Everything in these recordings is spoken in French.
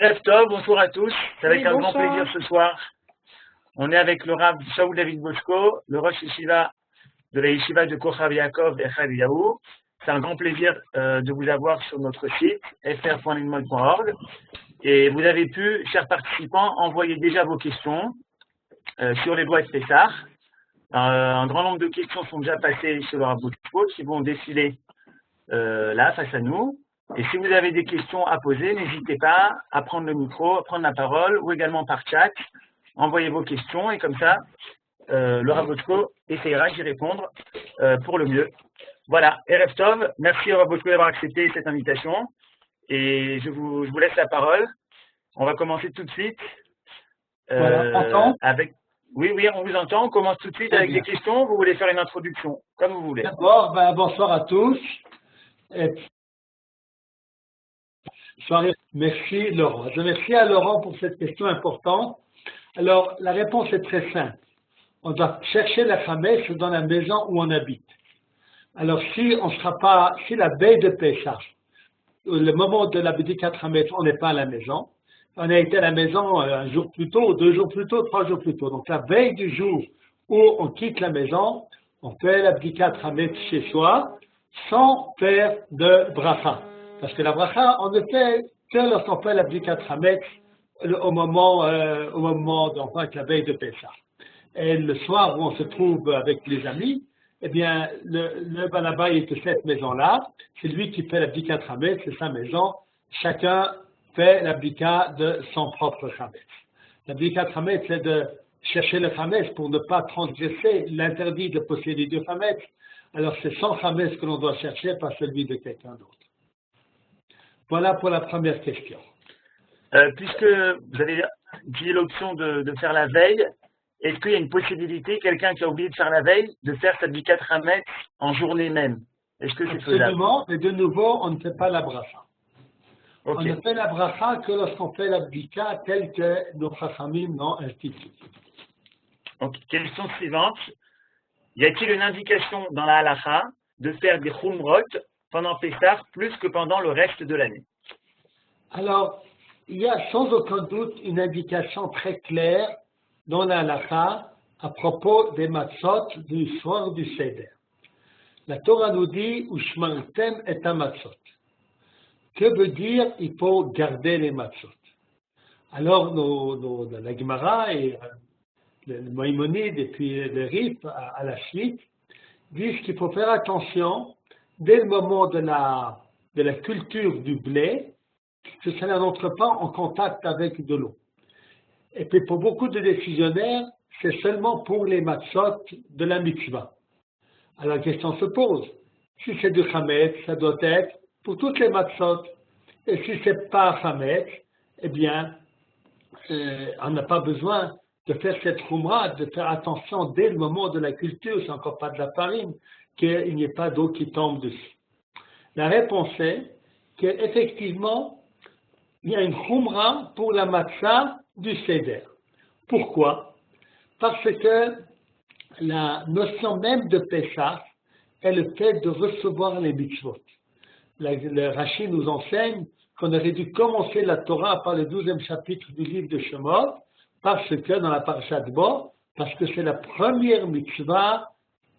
Erev Tov, bonjour à tous. C'est avec Oui, un grand bonsoir. plaisir ce soir. On est avec le Rav Shaul David Bosco, le Rosh Yeshiva de la Yeshiva de Kochav Yaakov et Chav Yahu. C'est un grand plaisir de vous avoir sur notre site fr.linmol.org. Et vous avez pu, chers participants, envoyer déjà vos questions sur les doigts de Pessah. Un grand nombre de questions sont déjà passées sur le Rav Bosco qui vont défiler là, face à nous. Et si vous avez des questions à poser, n'hésitez pas à prendre le micro, à prendre la parole, ou également par chat. Envoyez vos questions et comme ça, le Rav Bosco essayera d'y répondre pour le mieux. Voilà, Erev Tov, merci Rav Bosco d'avoir accepté cette invitation. Et je vous laisse la parole. On va commencer tout de suite. Voilà, avec... Oui, on vous entend. On commence tout de suite avec des questions. Vous voulez faire une introduction, comme vous voulez. D'abord, bonsoir à tous. Merci Laurent. Je remercie à Laurent pour cette question importante. Alors, la réponse est très simple. On doit chercher la Khamès dans la maison où on habite. Alors, si la veille de Pessah, le moment de la B'dikat Khamès, on n'est pas à la maison, on a été à la maison un jour plus tôt, 2 jours plus tôt, 3 jours plus tôt. Donc, la veille du jour où on quitte la maison, on fait la B'dikat Khamès chez soi sans faire de bracha. Parce que la bracha, on ne fait que lorsqu'on fait la B'dikat Khamès au moment donc la veille de Pessah. Et le soir où on se trouve avec les amis, eh bien, le balabay est de cette maison-là, c'est lui qui fait la B'dikat Khamès, c'est sa maison, chacun fait la B'dika de son propre Khamès. La B'dikat Khamès, c'est de chercher le Khamès pour ne pas transgresser l'interdit de posséder du Khamès. Alors c'est son Khamès que l'on doit chercher, pas celui de quelqu'un d'autre. Voilà pour la première question. Puisque vous avez dit l'option de faire la veille, est-ce qu'il y a une possibilité, quelqu'un qui a oublié de faire la veille, de faire sa B'dikat Khamès en journée même? Est-ce que c'est faisable? Absolument, et de nouveau, on ne fait pas la bracha. Okay. On ne fait la bracha que lorsqu'on fait la b'dika telle que nos chachamim l'ont instituée. Donc, question suivante. Y a-t-il une indication dans la halacha de faire des chumrot pendant Pessah plus que pendant le reste de l'année? Alors, il y a sans aucun doute une indication très claire dans la halacha à propos des matzot du soir du Seder. La Torah nous dit « Ushmartem et matzot ». Que veut dire il faut garder les matzot? Alors, la Gemara et le Maïmonide et puis le Rif à la suite disent qu'il faut faire attention dès le moment de la culture du blé que ça n'entre pas en contact avec de l'eau. Et puis pour beaucoup de décisionnaires, c'est seulement pour les matzot de la mitzvah. Alors la question se pose, si c'est du chametz, ça doit être pour toutes les matzot. Et si c'est pas chametz, eh bien, on n'a pas besoin de faire cette choumra, de faire attention dès le moment de la culture, c'est encore pas de la farine, qu'il n'y ait pas d'eau qui tombe dessus. La réponse est qu'effectivement, il y a une choumra pour la matzah du Seder. Pourquoi? Parce que la notion même de Pessah est le fait de recevoir les mitzvot. Le Rashi nous enseigne qu'on aurait dû commencer la Torah par le 12e chapitre du livre de Shemot, parce que dans la parasha de Bo, parce que c'est la première mitzvah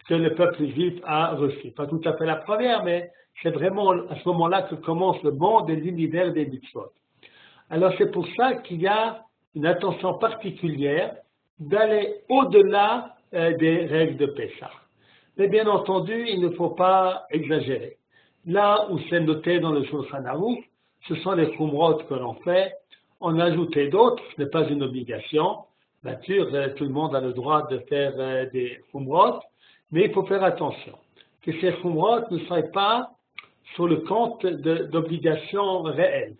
que le peuple juif a reçue. Pas tout à fait la première, mais c'est vraiment à ce moment-là que commence le monde et l'univers des mitzvot. Alors c'est pour ça qu'il y a une attention particulière d'aller au-delà des règles de Pessah. Mais bien entendu, il ne faut pas exagérer. Là où c'est noté dans le Shulchan Aruch, ce sont les chumrot que l'on fait. En ajouter d'autres, ce n'est pas une obligation. Bien sûr, tout le monde a le droit de faire des chumrot, mais il faut faire attention que ces chumrot ne soient pas sur le compte d'obligations réelles.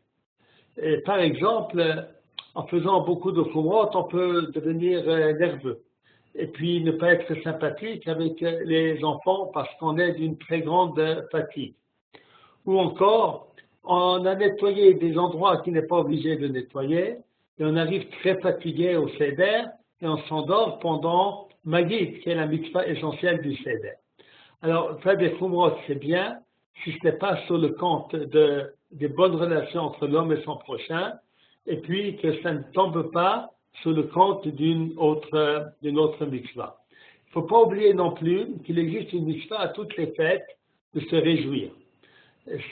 Et par exemple, en faisant beaucoup de chumrot, on peut devenir nerveux et puis ne pas être sympathique avec les enfants parce qu'on est d'une très grande fatigue. Ou encore, on a nettoyé des endroits qu'il n'est pas obligé de nettoyer, et on arrive très fatigué au Seder, et on s'endort pendant Magid, qui est la mitzvah essentielle du Seder. Alors, faire des chumrot, c'est bien, si ce n'est pas sur le compte des bonnes relations entre l'homme et son prochain, et puis que ça ne tombe pas sous le compte d'une autre mitzvah. Il ne faut pas oublier non plus qu'il existe une mitzvah à toutes les fêtes de se réjouir.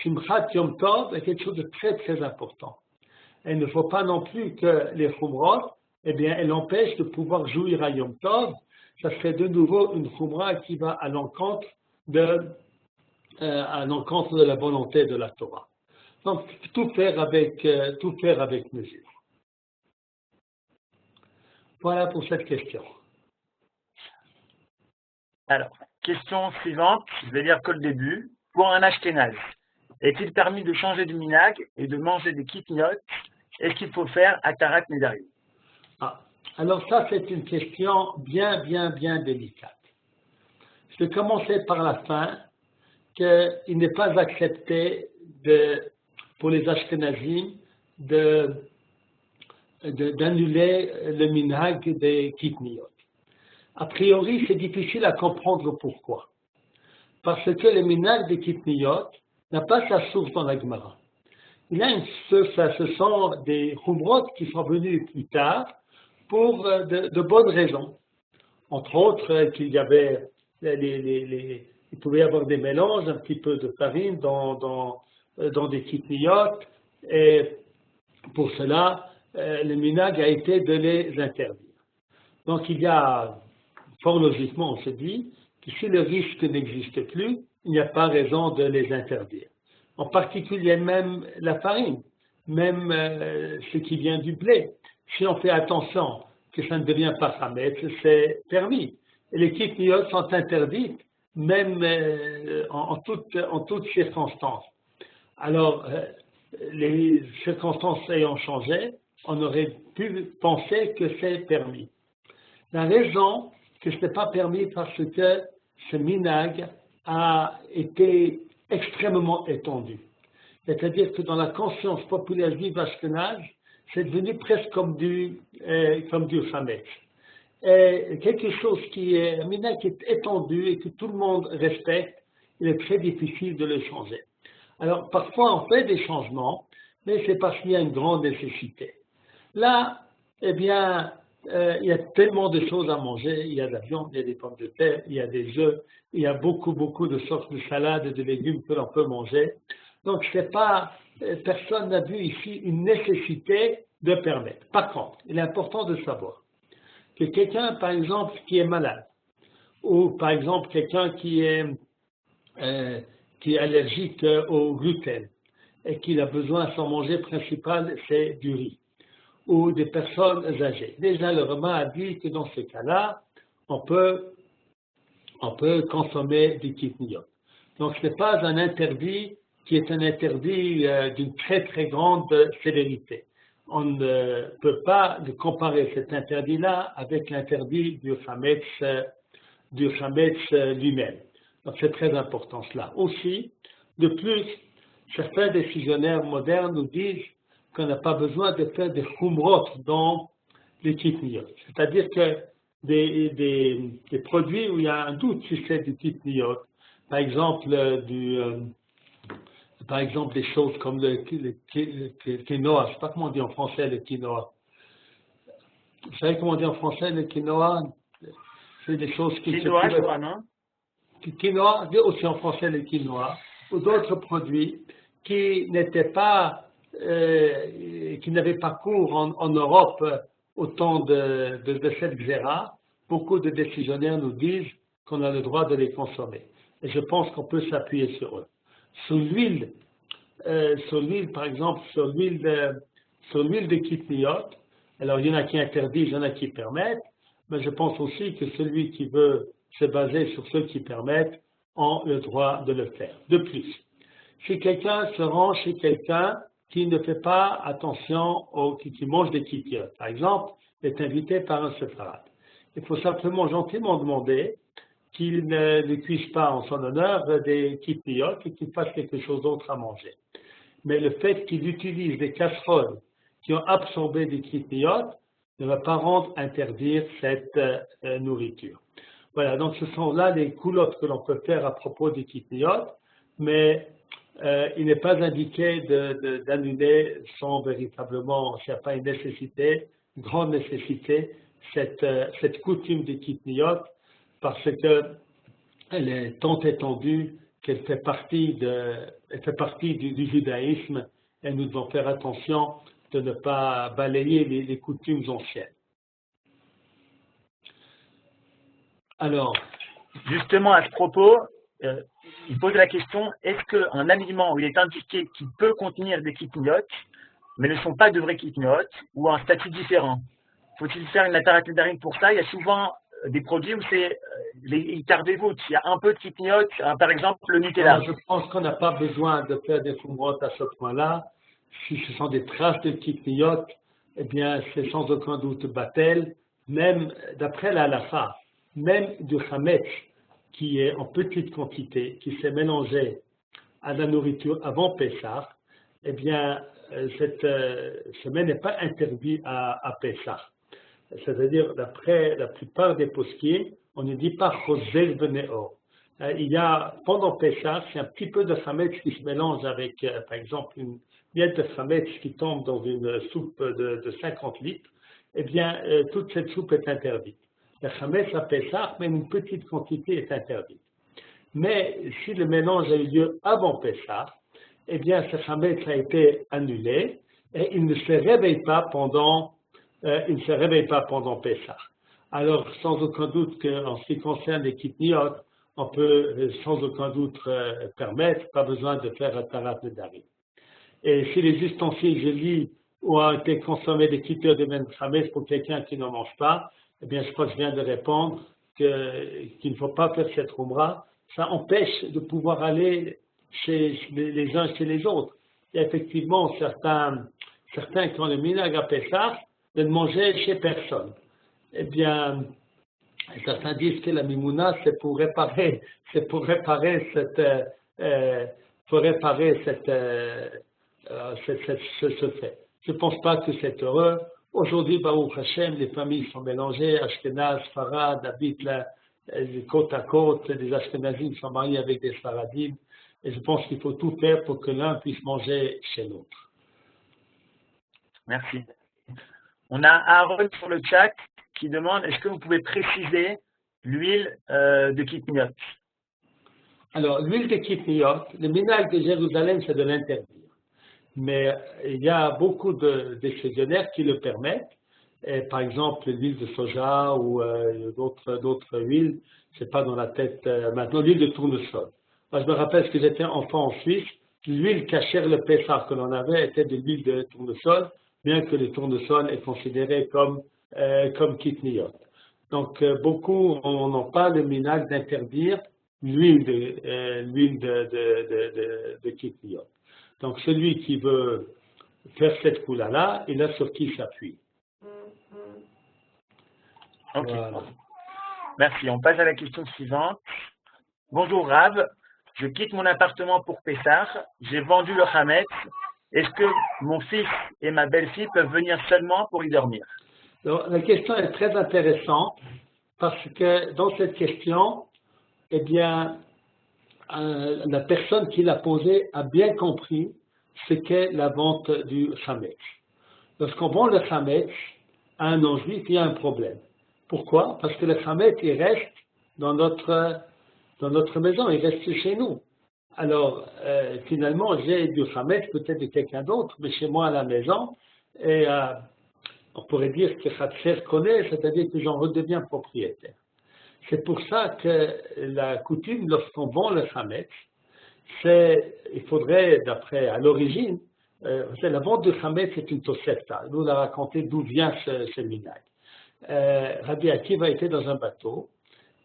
Simchat Yom Tov est quelque chose de très très important. Et il ne faut pas non plus que les Khumrot, eh bien, elles empêchent de pouvoir jouir à Yom Tov. Ça serait de nouveau une Khumra qui va à l'encontre de la volonté de la Torah. Donc, tout faire avec mesure. Voilà pour cette question. Alors, question suivante, je vais lire que le début. Pour un ashkénaze, est-il permis de changer de minag et de manger des kitniot? Est-ce qu'il faut faire Atarat Nedarim? Alors ça, c'est une question bien délicate. Je vais commencer par la fin, qu'il n'est pas accepté pour les Ashkenazim d'annuler le minhag des kitniot. A priori, c'est difficile à comprendre pourquoi. Parce que le minhag des kitniot n'a pas sa source dans la Gemara. Ce sont des Khumrot qui sont venus plus tard pour de bonnes raisons. Entre autres, qu'il y avait il pouvait y avoir des mélanges, un petit peu de farine dans des kitniot, et pour cela, le minhag a été de les interdire. Donc il y a, fort logiquement, on se dit que si le risque n'existe plus, il n'y a pas raison de les interdire. En particulier même la farine, même ce qui vient du blé. Si on fait attention que ça ne devient pas chametz, c'est permis. Et les kitniot sont interdites, même en toutes circonstances. Alors, les circonstances ayant changé, on aurait pu penser que c'est permis. La raison que ce n'est pas permis parce que ce minhag a été extrêmement étendu. C'est-à-dire que dans la conscience populaire juive ashkénaze, c'est devenu presque comme du chametz. Et quelque chose qui est un minhag qui est étendu et que tout le monde respecte, il est très difficile de le changer. Alors parfois on fait des changements, mais c'est parce qu'il y a une grande nécessité. Là, eh bien, il y a tellement de choses à manger. Il y a de la viande, il y a des pommes de terre, il y a des œufs, il y a beaucoup de sortes de salades et de légumes que l'on peut manger. Donc, personne n'a vu ici une nécessité de permettre. Par contre, il est important de savoir que quelqu'un, par exemple, qui est malade, ou par exemple quelqu'un qui est allergique au gluten et qui a besoin, son manger principal, c'est du riz, ou des personnes âgées. Déjà, le Rama a dit que dans ce cas-là, on peut consommer du kitniot. Donc, ce n'est pas un interdit qui est un interdit d'une très très grande sévérité. On ne peut pas comparer cet interdit-là avec l'interdit du chametz lui-même. Donc, c'est très important cela. Aussi, de plus, certains décisionnaires modernes nous disent qu'on n'a pas besoin de faire des khumrot dans les kitniot. C'est-à-dire que des produits où il y a un doute si c'est du kitniot, par exemple des choses comme le quinoa, je ne sais pas comment on dit en français le quinoa. Vous savez comment on dit en français le quinoa? C'est des choses qui quinoa, je crois, non? Quinoa, aussi en français le quinoa, ou d'autres produits qui n'avaient pas cours en Europe au temps de cette xéra. Beaucoup de décisionnaires nous disent qu'on a le droit de les consommer. Et je pense qu'on peut s'appuyer sur eux. Sur l'huile, par exemple, sur l'huile de kitniot, alors il y en a qui interdisent, il y en a qui permettent, mais je pense aussi que celui qui veut se baser sur ceux qui permettent ont le droit de le faire. De plus, si quelqu'un se rend chez quelqu'un qui ne fait pas attention qui mange des kitniot, par exemple, est invité par un séfarade, il faut simplement gentiment demander qu'il ne cuise pas en son honneur des kitniot et qu'il fasse quelque chose d'autre à manger. Mais le fait qu'il utilise des casseroles qui ont absorbé des kitniot ne va pas rendre interdire cette nourriture. Voilà, donc ce sont là les coulottes que l'on peut faire à propos des kitniot, mais il n'est pas indiqué d'annuler sans véritablement, s'il n'y a pas une nécessité, une grande nécessité, cette coutume des kitniot, parce qu'elle est tant étendue qu'elle fait partie, du judaïsme, et nous devons faire attention de ne pas balayer les coutumes anciennes. Alors, justement, à ce propos, il pose la question, est-ce qu'un aliment où il est indiqué qu'il peut contenir des kitniot, mais ne sont pas de vrais kitniot, ou un statut différent? Faut-il faire une atarat-nedarim pour ça? Il y a souvent des produits où c'est les tardez-vous, il y a un peu de kitniot, par exemple le Nutella. Je pense qu'on n'a pas besoin de faire des fumrotes à ce point-là. Si ce sont des traces de kitniot, eh bien, c'est sans aucun doute batel, même d'après la halacha, même du chametz qui est en petite quantité, qui s'est mélangé à la nourriture avant Pessah, eh bien, ce mets n'est pas interdit à Pessah. C'est-à-dire, d'après la plupart des poskim, on ne dit pas chozel beneor. Il y a, pendant Pessah, c'est un petit peu de chametz qui se mélange avec, par exemple, une miette de chametz qui tombe dans une soupe de 50 litres. Eh bien, toute cette soupe est interdite. Le chametz à Pessah, même une petite quantité est interdite. Mais si le mélange a eu lieu avant Pessah, eh bien, ce chametz a été annulé et il ne se réveille pas pendant Pessah. Alors, sans aucun doute qu'en ce qui concerne les kitniot, on peut sans aucun doute permettre, pas besoin de faire un tarat nedarim. Et si les ustensiles, je lis, ont été consommés des kitniot de ben chametz pour quelqu'un qui n'en mange pas, eh bien, je crois que je viens de répondre qu'il ne faut pas faire cette umra. Ça empêche de pouvoir aller chez les uns chez les autres. Il y a effectivement certains qui ont le minhag à Pessah de ne manger chez personne. Eh bien, certains disent que la mimouna, c'est pour réparer ce fait. Je ne pense pas que c'est heureux. Aujourd'hui, Baruch Hashem, les familles sont mélangées, Ashkenaz, Farad, habitent côte à côte, des Ashkenazim sont mariés avec des Faradim, et je pense qu'il faut tout faire pour que l'un puisse manger chez l'autre. Merci. On a Aaron sur le chat qui demande, est-ce que vous pouvez préciser l'huile de kitniot? Alors, l'huile de kitniot, le minhag de Jérusalem, c'est de l'interdire. Mais il y a beaucoup d'excésionnaires qui le permettent. Et par exemple, l'huile de soja ou d'autres huiles, c'est pas dans la tête maintenant, l'huile de tournesol. Moi, je me rappelle que j'étais enfant en Suisse, l'huile cachère le Pessah que l'on avait était de l'huile de tournesol, bien que le tournesol est considéré comme kitniot. Donc, beaucoup n'ont pas le minhag d'interdire l'huile de kitniot. Donc, celui qui veut faire cette coula-là, il a sur qui s'appuie. Ok. Voilà. Merci. On passe à la question suivante. Bonjour Rav, je quitte mon appartement pour Pessah. J'ai vendu le chametz. Est-ce que mon fils et ma belle-fille peuvent venir seulement pour y dormir? Alors, la question est très intéressante parce que dans cette question, eh bien, la personne qui l'a posée a bien compris ce qu'est la vente du chametz. Lorsqu'on vend le chametz à un non-juif, il y a un problème. Pourquoi? Parce que le chametz, il reste dans notre maison, il reste chez nous. Alors, finalement, j'ai du chametz, peut-être de quelqu'un d'autre, mais chez moi à la maison, et on pourrait dire que Khatser connaît, c'est-à-dire que j'en redeviens propriétaire. C'est pour ça que la coutume, lorsqu'on vend le chametz, il faudrait, à l'origine, la vente du chametz, c'est une tosefta. Nous, on a raconté d'où vient ce minhag. Rabbi Akiva était dans un bateau,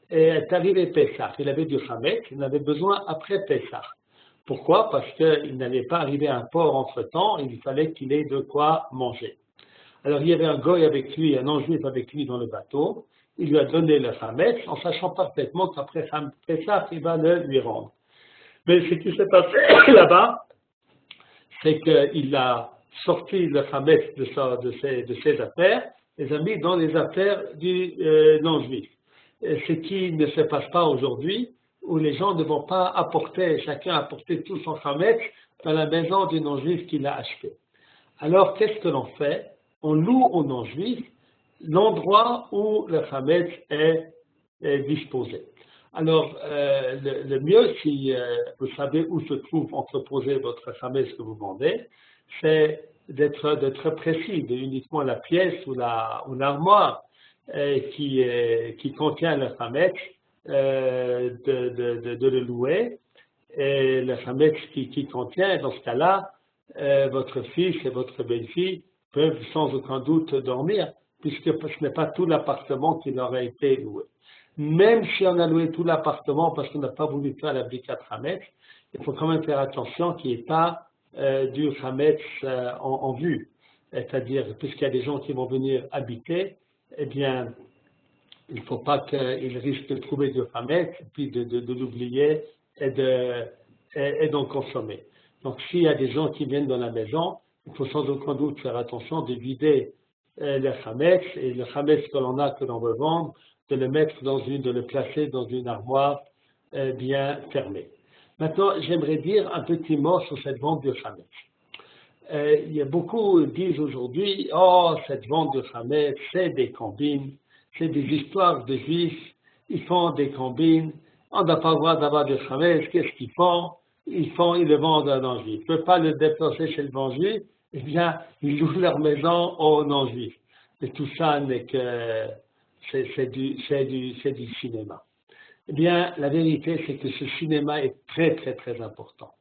et est arrivé Pessah. Il avait du chametz, il en avait besoin après Pessah. Pourquoi? Parce qu'il n'allait pas arriver à un port entre-temps, il fallait qu'il ait de quoi manger. Alors il y avait un goy avec lui, un non-juif avec lui dans le bateau, il lui a donné le chametz en sachant parfaitement qu'après Pessah, il va le lui rendre. Mais ce qui s'est passé là-bas, c'est qu'il a sorti le chametz de ses affaires, les a mis dans les affaires du non-juif. Ce qui ne se passe pas aujourd'hui, où les gens ne vont pas apporter, chacun apporter tout son chametz dans la maison du non-juif qu'il a acheté. Alors, qu'est-ce que l'on fait? On loue au non-juif l'endroit où le chametz est disposé. Alors, le mieux, si vous savez où se trouve entreposé votre chametz que vous vendez, c'est d'être précis, de uniquement la pièce ou l'armoire qui contient le chametz, de le louer, et le chametz qui contient, dans ce cas-là, votre fils et votre belle-fille peuvent sans aucun doute dormir, puisque ce n'est pas tout l'appartement qui leur a été loué. Même si on a loué tout l'appartement parce qu'on n'a pas voulu faire la Birkat Chametz, il faut quand même faire attention qu'il n'y ait pas du Chametz en vue. C'est-à-dire, puisqu'il y a des gens qui vont venir habiter, eh bien, il ne faut pas qu'ils risquent de trouver du Chametz, puis de l'oublier et d'en consommer. Donc, s'il y a des gens qui viennent dans la maison, il faut sans aucun doute faire attention de vider le Chametz, et le Chametz que l'on a, que l'on veut vendre, de le placer dans une armoire bien fermée. Maintenant, j'aimerais dire un petit mot sur cette vente de Chametz. Il y a beaucoup disent aujourd'hui, oh, cette vente de Chametz, c'est des combines, c'est des histoires de juifs, ils font des combines, on ne doit pas avoir d'avoir de Chametz, qu'est-ce qu'ils font? Ils le vendent à un non-juif. Ils ne peuvent pas le déplacer chez le non-juif, eh bien, ils louent leur maison aux non-juifs. Et tout ça n'est que, c'est du cinéma. Eh bien, la vérité, c'est que ce cinéma est très, très, très important.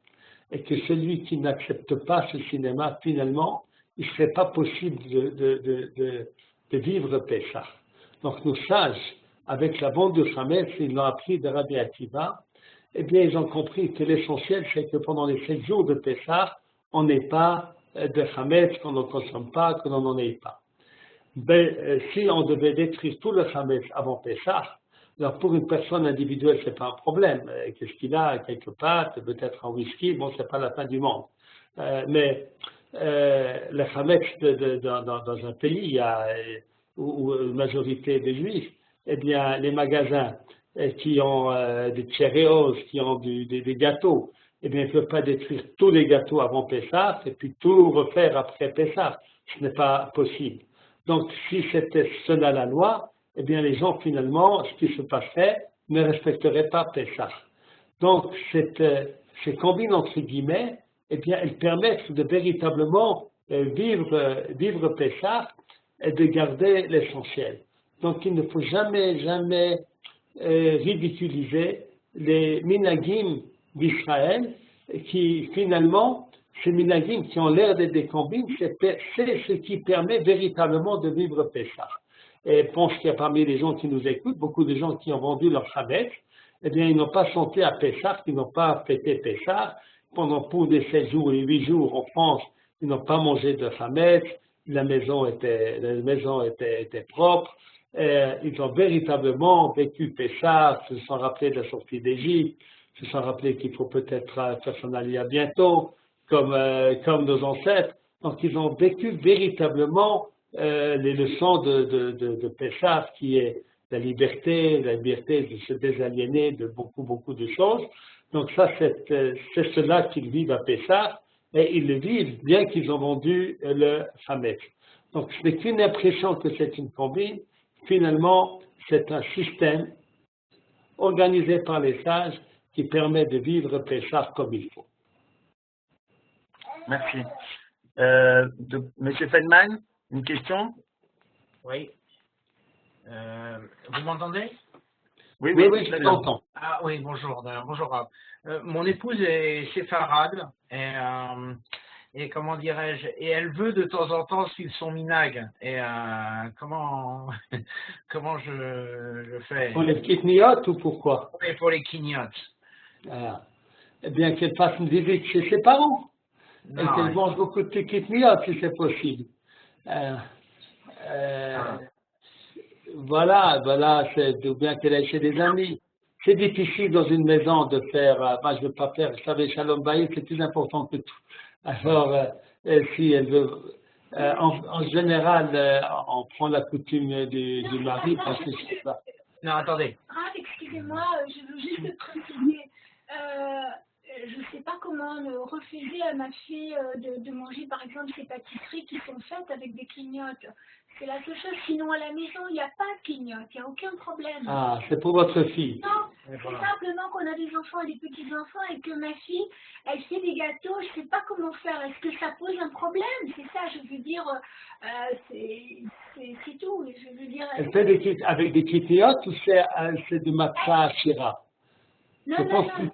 Et que celui qui n'accepte pas ce cinéma, finalement, il ne serait pas possible de vivre Pessah. Donc, nos sages, avec la vente de Chametz, ils l'ont appris de Rabbi Akiva, eh bien, ils ont compris que l'essentiel, c'est que pendant les 7 jours de Pessah, on n'ait pas de Chametz, qu'on ne consomme pas, que l'on n'en ait pas. Ben, si on devait détruire tout le Chametz avant Pessah, alors pour une personne individuelle, c'est pas un problème. Qu'est-ce qu'il a? Quelques pâtes, peut-être un whisky, bon, c'est pas la fin du monde. Mais le Chametz dans un pays où une majorité des Juifs, eh bien, les magasins qui ont des Tcheréos, qui ont des gâteaux, eh bien, ils ne peuvent pas détruire tous les gâteaux avant Pessah et puis tout refaire après Pessah. Ce n'est pas possible. Donc, si c'était cela la loi, eh bien, les gens, finalement, ce qui se passerait, ne respecteraient pas Pessah. Donc, ces combines, entre guillemets, eh bien, elles permettent de véritablement vivre Pessah et de garder l'essentiel. Donc, il ne faut jamais, jamais ridiculiser les minagim d'Israël qui, finalement, ces minagim qui ont l'air d'être des combines, c'est ce qui permet véritablement de vivre Pessah. Et je pense qu'il y a parmi les gens qui nous écoutent, beaucoup de gens qui ont vendu leur Chametz, eh bien, ils n'ont pas chanté à Pessah, ils n'ont pas fêté Pessah. Pour les 16 jours et 8 jours en France, ils n'ont pas mangé de Chametz, la maison était propre, ils ont véritablement vécu Pessah, se sont rappelés de la sortie d'Égypte, se sont rappelés qu'il faut peut-être faire son aliyah bientôt, comme nos ancêtres. Donc, ils ont vécu véritablement les leçons de Pessah, qui est la liberté de se désaliéner de beaucoup, beaucoup de choses. Donc, ça, c'est cela qu'ils vivent à Pessah, et ils le vivent bien qu'ils ont vendu le Chametz. Donc, ce n'est qu'une impression que c'est une combine. Finalement, c'est un système organisé par les sages qui permet de vivre Pessah comme il faut. Merci. Monsieur Feldman, une question? Oui. Vous m'entendez? Oui, je t'entends. Ah oui, bonjour. Bonjour. Mon épouse est séfarade et comment dirais-je, et elle veut de temps en temps suivre son minag. Et comment je fais? Pour les kitniotes ou pourquoi? Oui, pour les kiniotes. Eh bien, qu'elle fasse une visite chez ses parents. Et qu'elle mange beaucoup de kitniotes si c'est possible. Voilà, ou bien qu'elle aille chez des amis. C'est difficile dans une maison de faire, moi je ne veux pas faire, vous savez, Shalom Bayit, c'est plus important que tout. Alors, si elle veut, en général, on prend la coutume du mari parce que c'est ça. Non, attendez. excusez-moi, je veux juste préciser. Je ne sais pas comment refuser à ma fille de manger, par exemple, ces pâtisseries qui sont faites avec des clignotes. C'est la seule chose. Sinon, à la maison, il n'y a pas de clignotes. Il n'y a aucun problème. Ah, c'est pour votre fille. Non, c'est simplement qu'on a des enfants et des petits-enfants et que ma fille, elle fait des gâteaux. Je ne sais pas comment faire. Est-ce que ça pose un problème? C'est ça, je veux dire. C'est tout. Je veux dire. Elle fait avec des clignottes ou c'est du matza shira? Non, non, non.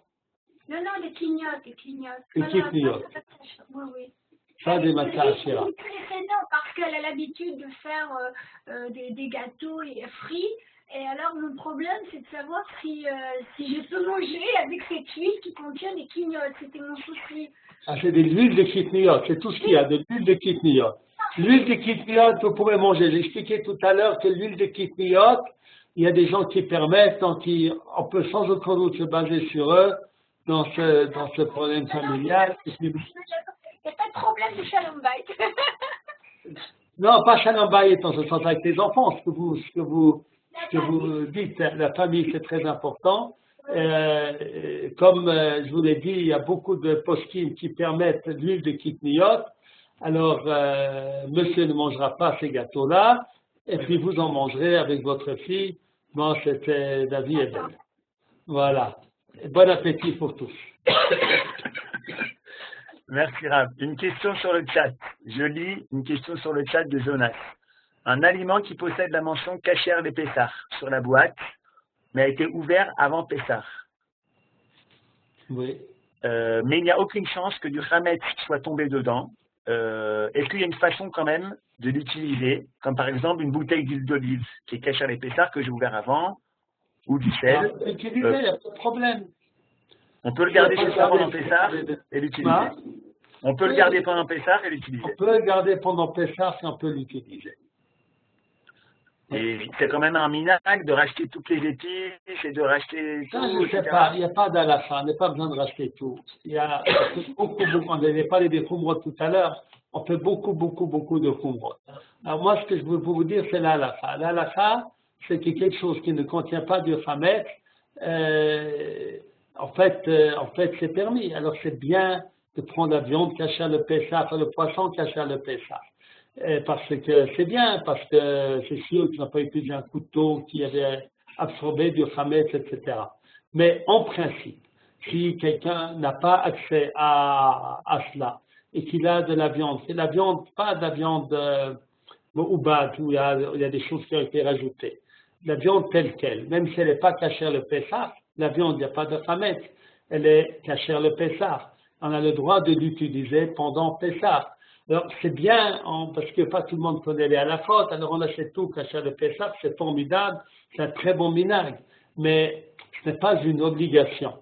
Non, non, les clignotes, les clignotes. Les clignotes. Oui, oui. Pas des matza shira. Non, parce qu'elle a l'habitude de faire des gâteaux et frits. Et alors, mon problème, c'est de savoir si je peux manger avec cette huile qui contient des clignotes. C'était mon souci. Ah, c'est de l'huile de clignot, c'est tout ce qu'il y a, de l'huile de clignot. L'huile de clignot, vous pouvez manger. J'ai expliqué tout à l'heure que l'huile de clignot, il y a des gens qui permettent, donc on peut sans aucun doute se baser sur eux dans ce problème familial. Il n'y a pas de problème de shalom bayit. Non, pas shalom bayit dans ce sens avec les enfants. Ce que vous dites, la famille, c'est très important. Comme je vous l'ai dit, il y a beaucoup de poskim qui permettent l'huile de kitniyot. Alors, monsieur ne mangera pas ces gâteaux-là, et puis vous en mangerez avec votre fille. Bon, c'était la vie est belle. Voilà. Et bon appétit pour tous. Merci Rav. Une question sur le chat. Je lis une question sur le chat de Jonas. Un aliment qui possède la mention cachère des Pessah sur la boîte, mais a été ouvert avant Pessah. Oui. Mais il n'y a aucune chance que du Hametz soit tombé dedans. Est-ce qu'il y a une façon quand même de l'utiliser, comme par exemple une bouteille d'huile d'olive qui est cachère les Pessah que j'ai ouvert avant, ou du sel? Utilisez, il n'y a pas de problème. On peut le garder chez soi pendant Pessah et l'utiliser. On peut le garder pendant Pessah et l'utiliser. On peut le garder pendant Pessah et on peut l'utiliser. Et c'est quand même un minag de racheter toutes les épices et de racheter Ça, tout, je ne sais pas, il n'y a pas d'alafa, on n'a pas besoin de racheter tout. Il y a beaucoup, on n'avait pas des khumrot tout à l'heure, on fait beaucoup de khumrot. Alors moi, ce que je veux vous dire, c'est l'alafa. L'alafa, c'est quelque chose qui ne contient pas du chametz. En fait, c'est permis. Alors c'est bien de prendre la viande cachère le Pessah, le poisson cachère le Pessah. Parce que c'est bien, parce que c'est sûr qu'ils n'ont pas utilisé un couteau qui avait absorbé du chametz, etc. Mais en principe, si quelqu'un n'a pas accès à cela et qu'il a de la viande, c'est la viande, pas de la viande oubad, où il y a des choses qui ont été rajoutées. La viande telle qu'elle, même si elle n'est pas cachère le Pessah, la viande, il n'y a pas de chametz, elle est cachère le Pessah. On a le droit de l'utiliser pendant Pessah. Alors, c'est bien, parce que pas tout le monde connaît les halachot, alors on achète tout cachère le Pessah, c'est formidable, c'est un très bon minag, mais ce n'est pas une obligation.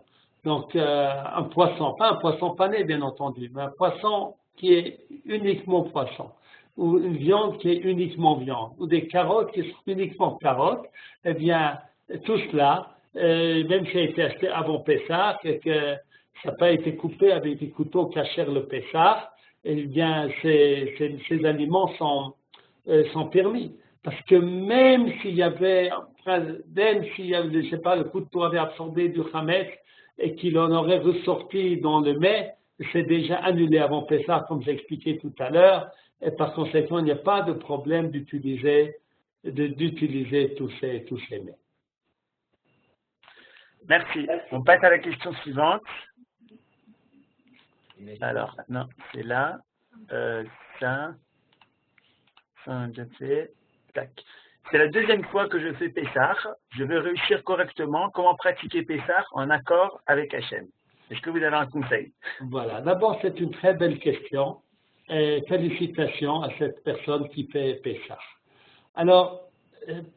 Donc, un poisson, pas un poisson pané, bien entendu, mais un poisson qui est uniquement poisson, ou une viande qui est uniquement viande, ou des carottes qui sont uniquement carottes, eh bien, tout cela, même si ça a été acheté avant Pessah, et que ça n'a pas été coupé avec des couteaux cachère le Pessah, eh bien, ces aliments sont permis. Parce que même s'il y avait, je sais pas, le couteau avait absorbé du chametz et qu'il en aurait ressorti dans le mets, c'est déjà annulé avant Pessah, comme j'ai expliqué tout à l'heure, et par conséquent, il n'y a pas de problème d'utiliser tous ces mets. Merci. On passe à la question suivante. Alors, non, c'est là. Ça, je fais. Tac. C'est la deuxième fois que je fais Pessah. Je veux réussir correctement. Comment pratiquer Pessah en accord avec Hachem? Est-ce que vous avez un conseil? Voilà. D'abord, c'est une très belle question. Et félicitations à cette personne qui fait Pessah. Alors,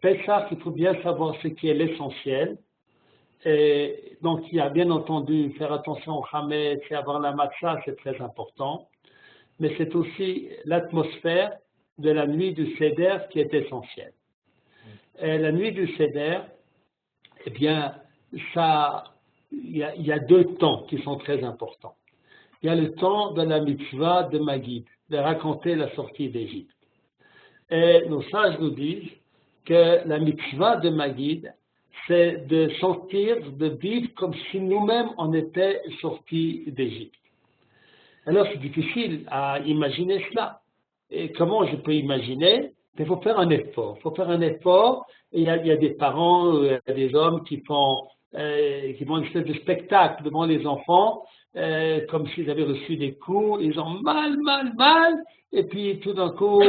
Pessah, il faut bien savoir ce qui est l'essentiel. Et donc, il y a bien entendu faire attention au chametz et avoir la matzah, c'est très important. Mais c'est aussi l'atmosphère de la nuit du Seder qui est essentielle. Et la nuit du Seder, eh bien, il y a deux temps qui sont très importants. Il y a le temps de la mitzvah de Maguid, de raconter la sortie d'Égypte. Et nos sages nous disent que la mitzvah de Maguid, c'est de sentir, de vivre comme si nous-mêmes on était sortis d'Égypte. Alors c'est difficile à imaginer cela. Et comment je peux imaginer? Il faut faire un effort. Il faut faire un effort. Et il y a des parents, il y a des hommes qui font une espèce de spectacle devant les enfants, comme s'ils avaient reçu des coups. Ils ont mal, mal, mal. Et puis tout d'un coup,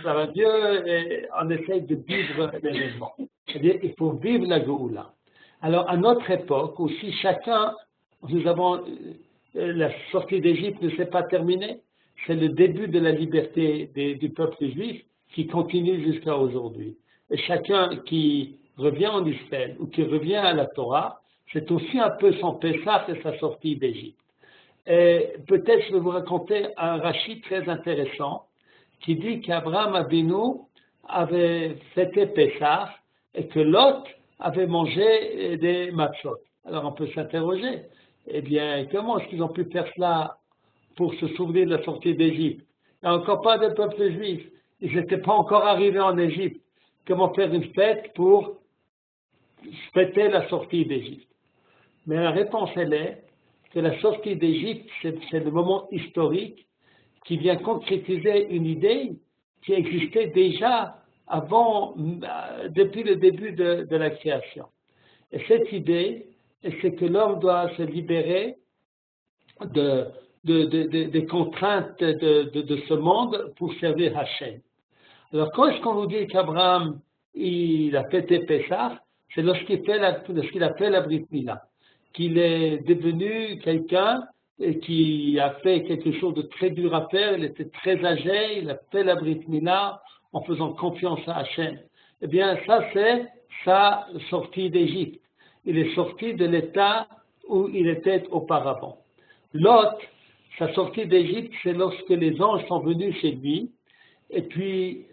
ça va mieux. Et on essaye de vivre l'événement. C'est-à-dire qu'il faut vivre la Géoula. Alors à notre époque aussi, chacun, nous avons la sortie d'Égypte ne s'est pas terminée. C'est le début de la liberté du peuple juif qui continue jusqu'à aujourd'hui. Et chacun qui revient en Israël ou qui revient à la Torah, c'est aussi un peu son Pessah et sa sortie d'Égypte. Et peut-être je vais vous raconter un rachid très intéressant qui dit qu'Abraham Avinu avait fêté Pessah et que Lot avait mangé des matzot. Alors on peut s'interroger, eh bien comment est-ce qu'ils ont pu faire cela pour se souvenir de la sortie d'Égypte? Il n'y a encore pas de peuple juif. Ils n'étaient pas encore arrivés en Égypte. Comment faire une fête pour fêter la sortie d'Égypte? Mais la réponse, elle est que la sortie d'Égypte, c'est le moment historique qui vient concrétiser une idée qui existait déjà avant, depuis le début de la création. Et cette idée, c'est que l'homme doit se libérer des contraintes de ce monde pour servir Hachem. Alors, quand est-ce qu'on nous dit qu'Abraham, il a fêté Pessah? C'est lorsqu'il a fait la Brit Mila, qu'il est devenu quelqu'un qui a fait quelque chose de très dur à faire, il était très âgé, il a fait la Brit Mila en faisant confiance à Hachem. Eh bien, ça, c'est sa sortie d'Égypte. Il est sorti de l'état où il était auparavant. Lot, sa sortie d'Égypte, c'est lorsque les anges sont venus chez lui, et puis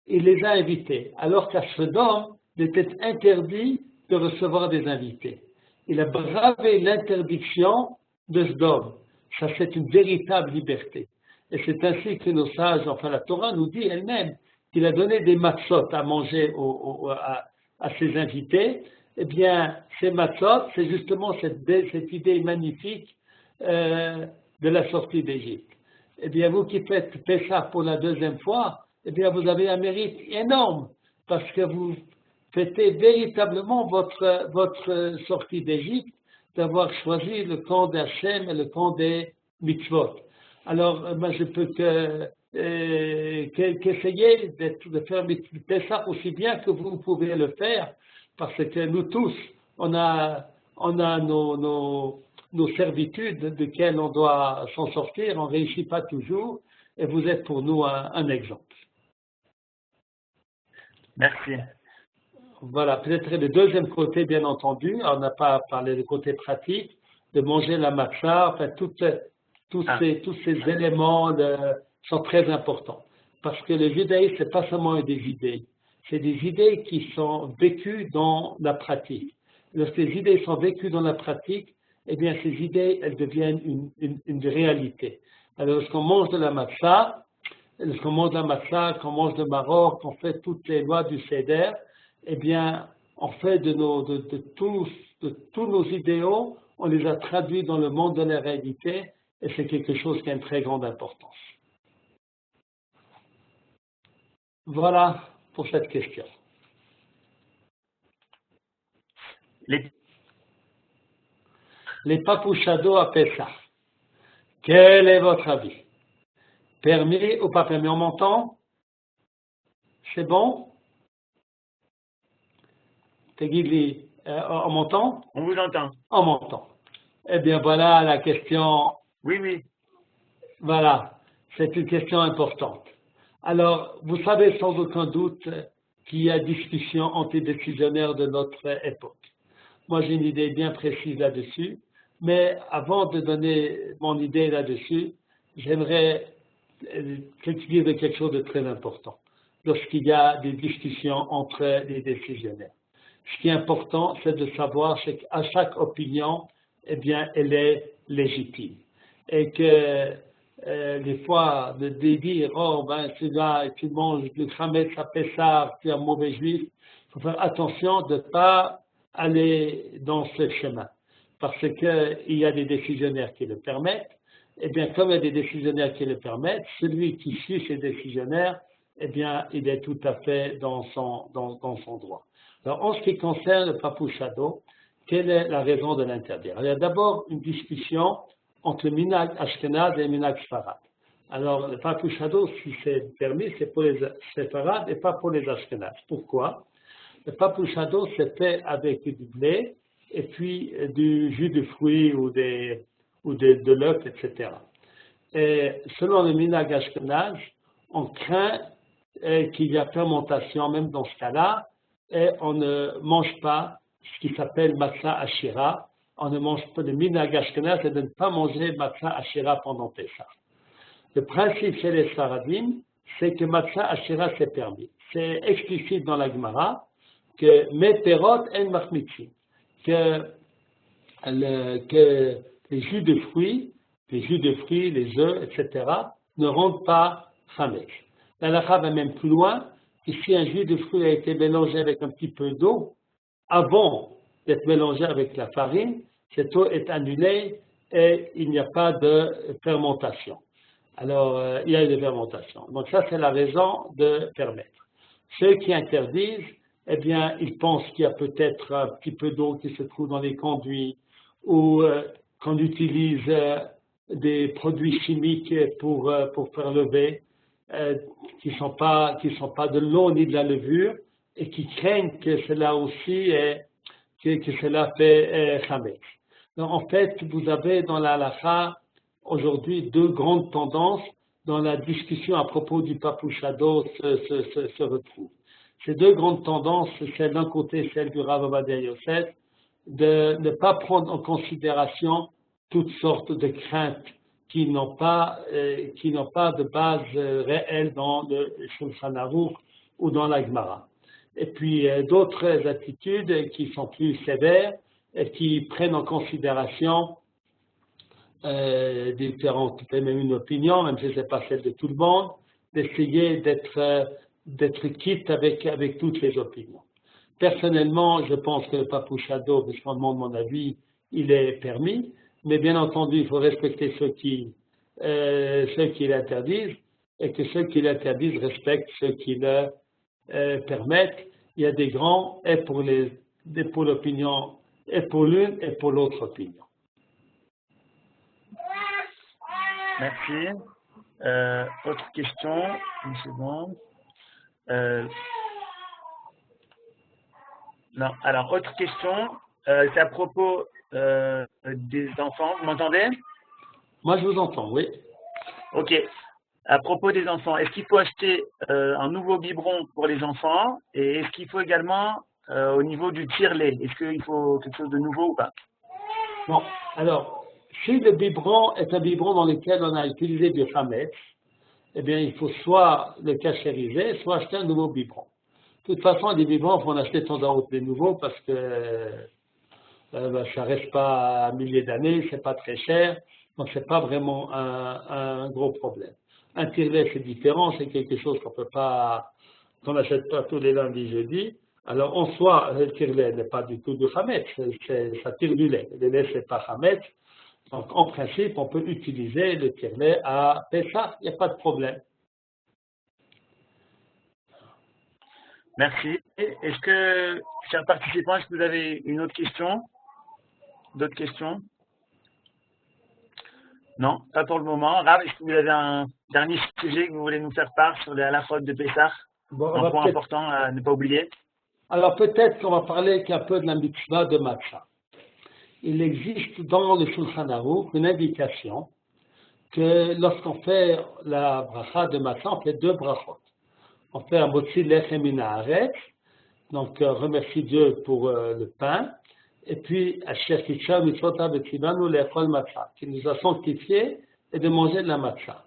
il les a invités, alors qu'à Sodome, il était interdit de recevoir des invités. Il a bravé l'interdiction de Sodome. Ça, c'est une véritable liberté. Et c'est ainsi que nos sages, enfin la Torah nous dit elle-même, qu'il a donné des matzot à manger à ses invités. Eh bien, ces matzot, c'est justement cette idée magnifique de la sortie d'Égypte. Eh bien, vous qui faites Pessah pour la deuxième fois, eh bien, vous avez un mérite énorme parce que vous fêtez véritablement votre sortie d'Égypte, d'avoir choisi le camp d'Hachem et le camp des mitzvot. Alors, moi, je peux qu'essayer de faire Pessah aussi bien que vous pouvez le faire, parce que nous tous, on a nos servitudes desquelles on doit s'en sortir, on ne réussit pas toujours, et vous êtes pour nous un exemple. Merci. Voilà, peut-être le deuxième côté, bien entendu, on n'a pas parlé du côté pratique, de manger la matcha, enfin, tous ces éléments sont très importants. Parce que le judaïsme, ce n'est pas seulement des idées, c'est des idées qui sont vécues dans la pratique. Lorsque les idées sont vécues dans la pratique, eh bien, ces idées, elles deviennent une réalité. Alors, lorsqu'on mange de la matcha, qu'on mange de Maroc, qu'on fait toutes les lois du Seder, eh bien, on fait de tous nos idéaux, on les a traduits dans le monde de la réalité, et c'est quelque chose qui a une très grande importance. Voilà pour cette question. Les papouchados à Pessah. Quel est votre avis? Permis ou pas permis? En montant? C'est bon? Guigli, en montant? On vous entend. En montant. Eh bien, voilà la question. Oui, oui. Voilà, c'est une question importante. Alors, vous savez sans aucun doute qu'il y a discussion entre les décisionnaires de notre époque. Moi, j'ai une idée bien précise là-dessus, mais avant de donner mon idée là-dessus, j'aimerais dire de quelque chose de très important lorsqu'il y a des discussions entre les décisionnaires. Ce qui est important, c'est de savoir qu'à chaque opinion, eh bien, elle est légitime. Et que des fois, de dire, oh, ben, tu manges le Khametz à Pessah, tu es un mauvais juif, il faut faire attention de ne pas aller dans ce chemin. Parce qu'il y a des décisionnaires qui le permettent. Eh bien, comme il y a des décisionnaires qui le permettent, celui qui suit ces décisionnaires, eh bien, il est tout à fait dans son droit. Alors, en ce qui concerne le papouchado, quelle est la raison de l'interdire? Il y a d'abord une discussion entre le minhag ashkenaz et le minhag sfarad. Alors, le papouchado, si c'est permis, c'est pour les séfarades et pas pour les ashkenaz. Pourquoi? Le papouchado, c'est fait avec du blé et puis du jus de fruits ou de l'œuf, etc. Et selon le minhag ashkenaz, on craint qu'il y a fermentation même dans ce cas-là, et on ne mange pas ce qui s'appelle matzah ashira. On ne mange pas de minhag ashkenaz et de ne pas manger matzah ashira pendant Pessah. Le principe chez les Sfaradim, c'est que matzah ashira c'est permis. C'est explicite dans la Gemara que meperot en machmitzim, que les jus de fruits, les œufs, etc., ne rendent pas chametz. La halakha va même plus loin, que si un jus de fruits a été mélangé avec un petit peu d'eau, avant d'être mélangé avec la farine, cette eau est annulée et il n'y a pas de fermentation. Alors, il y a une fermentation. Donc ça, c'est la raison de permettre. Ceux qui interdisent, eh bien, ils pensent qu'il y a peut-être un petit peu d'eau qui se trouve dans les conduits ou qu'on utilise des produits chimiques pour faire lever, qui ne sont pas de l'eau ni de la levure et qui craignent que cela aussi que cela fait chametz. Donc, en fait, vous avez dans la halakha aujourd'hui deux grandes tendances dans la discussion à propos du papouchado se retrouvent. Ces deux grandes tendances, celle d'un côté, celle du Rav Ovadia Yosef, de ne pas prendre en considération toutes sortes de craintes qui n'ont pas de base réelle dans le Shulchan Aruch ou dans la Gemara. Et puis d'autres attitudes qui sont plus sévères et qui prennent en considération différentes, même une opinion, même si ce n'est pas celle de tout le monde, d'essayer d'être quitte avec toutes les opinions. Personnellement, je pense que le papouchado, puisqu'on demande mon avis, il est permis, mais bien entendu, il faut respecter ceux qui l'interdisent et que ceux qui l'interdisent respectent ceux qui le permettent. Il y a des grands et pour l'opinion, et pour l'une et pour l'autre opinion. Merci. Autre question, une seconde. Non, alors autre question, c'est à propos des enfants. Vous m'entendez? Moi, je vous entends, oui. Ok. À propos des enfants, est-ce qu'il faut acheter un nouveau biberon pour les enfants? Et est-ce qu'il faut également, au niveau du tire-lait, est-ce qu'il faut quelque chose de nouveau ou pas? Bon, alors, si le biberon est un biberon dans lequel on a utilisé du chametz, eh bien, il faut soit le cachériser, soit acheter un nouveau biberon. De toute façon, des biberons, il faut en acheter de temps en temps des nouveaux parce que ça reste pas un millier d'années, c'est pas très cher, donc c'est pas vraiment un gros problème. Un tire-lait, c'est différent, c'est quelque chose qu'on n'achète pas tous les lundis, jeudi. Alors, en soi, le tire-lait n'est pas du tout du chametz, ça tire du lait. Le lait, c'est pas chametz. Donc, en principe, on peut utiliser le tire-lait à Pessah, il n'y a pas de problème. Merci. Est-ce que, chers participants, est-ce que vous avez une autre question? D'autres questions? Non, pas pour le moment. Rav, est-ce que vous avez un dernier sujet que vous voulez nous faire part sur les halachot de Pessah? Bon, un point important à ne pas oublier. Alors peut-être qu'on va parler un peu de la mitzvah de matzah. Il existe dans le Shulchan Aruch une indication que lorsqu'on fait la bracha de matzah, on fait deux brachot. On fait un motzi lechem min haaretz, donc remercie Dieu pour le pain, et puis asher kitcha mitzvotav v'tzivanu le'echol matzah, qui nous a sanctifié et de manger de la matzah.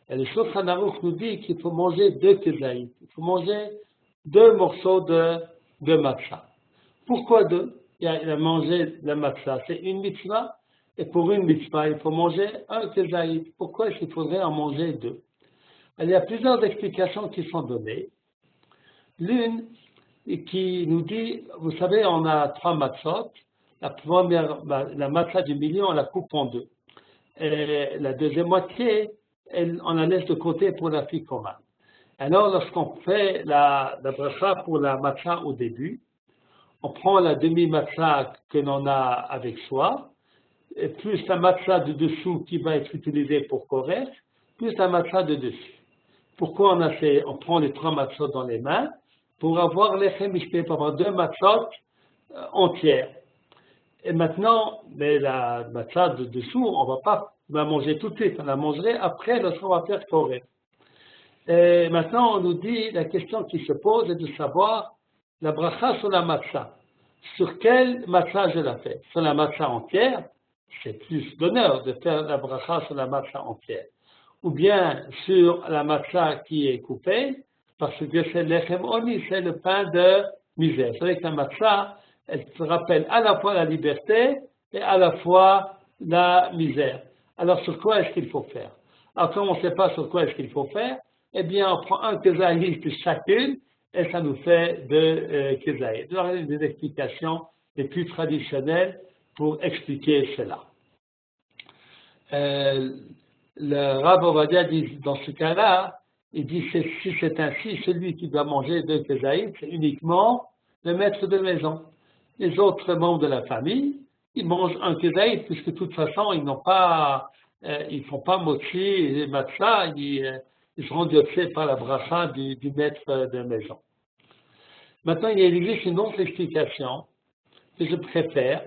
Et le Shulchan Aruch nous dit qu'il faut manger deux kezaït, il faut manger deux morceaux de matzah. Pourquoi deux? Il a mangé de la matzah, c'est une mitzvah, et pour une mitzvah, il faut manger un kezaït. Pourquoi est-ce qu'il faudrait en manger deux? Il y a plusieurs explications qui sont données. L'une, et qui nous dit, vous savez, on a 3 matzot. La première, la matzah du milieu, on la coupe en 2. Et la deuxième moitié, on la laisse de côté pour la fikoma. Alors, lorsqu'on fait la bracha pour la matzah au début, on prend la demi-matzah que l'on a avec soi, et plus la matzah de dessous qui va être utilisée pour koref, plus la matzah de dessus. Pourquoi on prend les 3 matzot dans les mains? Pour avoir l'echem mishpeh, pour avoir 2 matzot entières. Et maintenant, mais la matzah de dessous, on ne va pas la manger tout de suite, on la mangerait après lorsqu'on va faire koref. Et maintenant, on nous dit, la question qui se pose est de savoir la bracha sur la matzah. Sur quelle matzah je la fais? Sur la matzah entière, c'est plus d'honneur de faire la bracha sur la matzah entière. Ou bien sur la matzah qui est coupée, parce que c'est l'echem oni, c'est le pain de misère. C'est vrai que la matzah, elle se rappelle à la fois la liberté et à la fois la misère. Alors sur quoi est-ce qu'il faut faire? Alors comme on ne sait pas sur quoi est-ce qu'il faut faire, eh bien on prend un kezaït de chacune et ça nous fait deux kezaït. Il y a des explications les plus traditionnelles pour expliquer cela. Le Rav Ovadia dit dans ce cas-là, il dit si c'est ainsi, celui qui doit manger 2 kezaït, c'est uniquement le maître de maison. Les autres membres de la famille, ils mangent un kezaït, puisque de toute façon, ils n'ont pas, ils font pas mochi et matzah, ils seront dioxés par la bracha du maître de maison. Maintenant, il existe une autre explication que je préfère,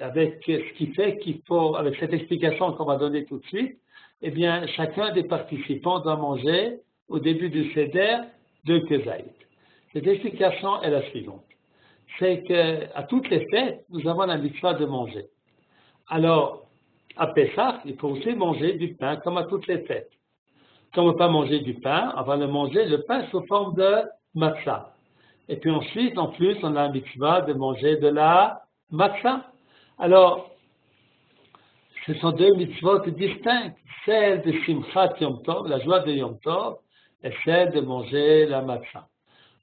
avec ce qui fait qu'il faut, avec cette explication qu'on va donner tout de suite, eh bien, chacun des participants doit manger au début du seder 2 kezaït. Cette explication est la suivante. C'est qu'à toutes les fêtes, nous avons la mitzvah de manger. Alors, à Pessah, il faut aussi manger du pain comme à toutes les fêtes. Quand on ne veut pas manger du pain, on va le manger, le pain sous forme de matzah. Et puis ensuite, en plus, on a la mitzvah de manger de la matzah. Alors, ce sont 2 mitzvot distinctes, celle de Simchat Yom Tov, la joie de Yom Tov, et celle de manger la matzah.